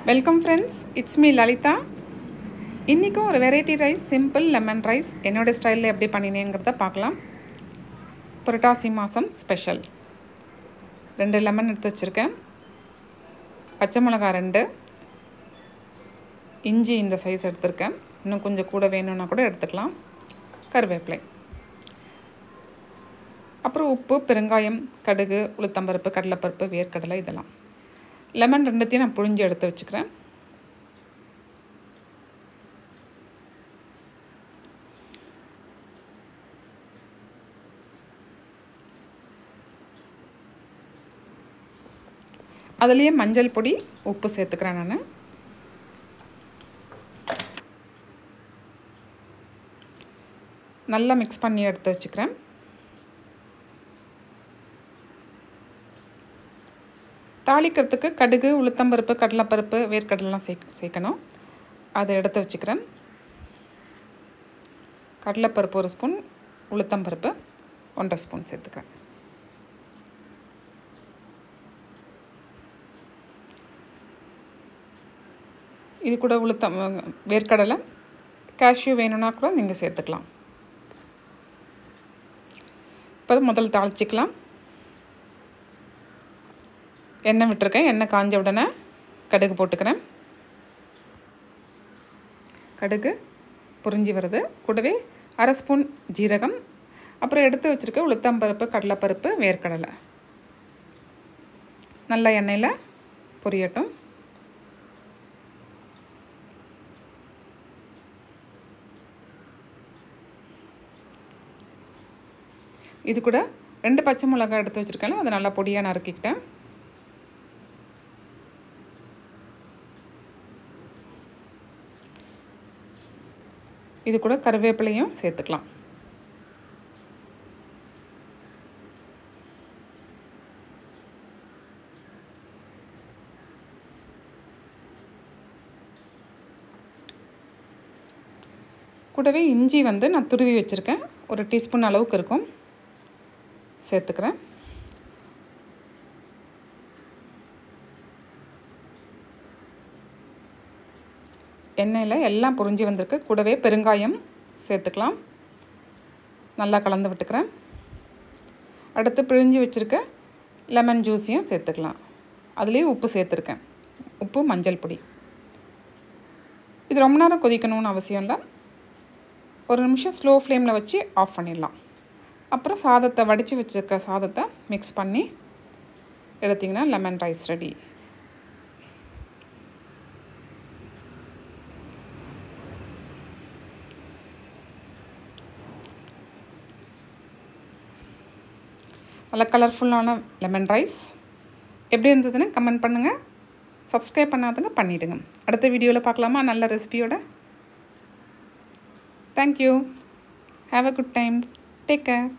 Welcome friends, it's me Lalita. இன்னைக்கும் ஒரு variety rice simple lemon rice என்னோட ஸ்டைலில் எப்படி பண்ணினேங்கிறத பார்க்கலாம். புரட்டாசி மாதம் ஸ்பெஷல் 2 லெமன் எடுத்து வச்சுருக்கேன், பச்சை மிளகாய் 2, இஞ்சி இந்த சைஸ் எடுத்துருக்கேன், இன்னும் கொஞ்சம் கூட வேணும்னா கூட எடுத்துக்கலாம், கருவேப்பிலை, அப்புறம் உப்பு, பெருங்காயம், கடுகு, உளுத்தம்பருப்பு, கடலைப்பருப்பு, வேர்க்கடலை இதெல்லாம். லெமன் 2த்தையும் நான் புழிஞ்சு எடுத்து வச்சுக்கிறேன். அதுலேயே மஞ்சள் பொடி, உப்பு சேர்த்துக்கிறேன். நான் நல்லா மிக்ஸ் பண்ணி எடுத்து வச்சுக்கிறேன். தாளிக்கிறதுக்கு கடுகு, உளுத்தம்பருப்பு, கடலைப்பருப்பு, வேர்க்கடலாம் சேர்க்கணும். அதை எடுத்து வச்சுக்கிறேன். கடலைப்பருப்பு 1 ஸ்பூன், உளுத்தம்பருப்பு 1.5 ஸ்பூன் சேர்த்துக்கிறேன். இது கூட வேர்க்கடலை, கேஷ்யூ வேணும்னா கூட நீங்கள் சேர்த்துக்கலாம். இப்போ முதல்ல தாளிச்சிக்கலாம். எண்ணெய் விட்டுருக்கேன், எண்ணெய் காஞ்ச உடனே கடுகு போட்டுக்கிறேன். கடுகு பொரிஞ்சி வருது, கூடவே 1/2 ஸ்பூன் ஜீரகம், அப்புறம் எடுத்து வச்சுருக்க உளுத்தம்பருப்பு, கடலைப்பருப்பு, வேர்க்கடலை நல்லா எண்ணெயில் பொரியட்டும். இது கூட 2 பச்சை மிளகாய் எடுத்து வச்சுருக்கேன், அதை நல்லா பொடியாக நறுக்கிக்கிட்டேன். இது கூட கருவேப்பிலையும் சேர்த்துக்கலாம். கூடவே இஞ்சி நான் துருவி வச்சுருக்கேன், 1 டீஸ்பூன் அளவுக்கு இருக்கும், சேர்த்துக்கிறேன். எண்ணெயில் எல்லாம் பொரிஞ்சு வந்திருக்கு. கூடவே பெருங்காயம் சேர்த்துக்கலாம், நல்லா கலந்து விட்டுக்கிறேன். அடுத்து பிழிஞ்சு வச்சுருக்க லெமன் ஜூஸையும் சேர்த்துக்கலாம். அதுலேயே உப்பு சேர்த்துருக்கேன், உப்பு, மஞ்சள் பொடி. இது ரொம்ப நேரம் கொதிக்கணும்னு அவசியம் இல்லை, 1 நிமிஷம் ஸ்லோ ஃப்ளேமில் வச்சு ஆஃப் பண்ணிடலாம். அப்புறம் சாதத்தை வடித்து வச்சுருக்க சாதத்தை மிக்ஸ் பண்ணி எடுத்திங்கன்னா லெமன் ரைஸ் ரெடி. நல்ல கலர்ஃபுல்லான லெமன் ரைஸ் எப்படி இருந்ததுன்னு கமெண்ட் பண்ணுங்கள். சப்ஸ்கிரைப் பண்ணாதவங்க பண்ணிவிடுங்க. அடுத்த வீடியோவில் பார்க்கலாமா நல்ல ரெசிபியோட. Thank you. Have a good time. Take care.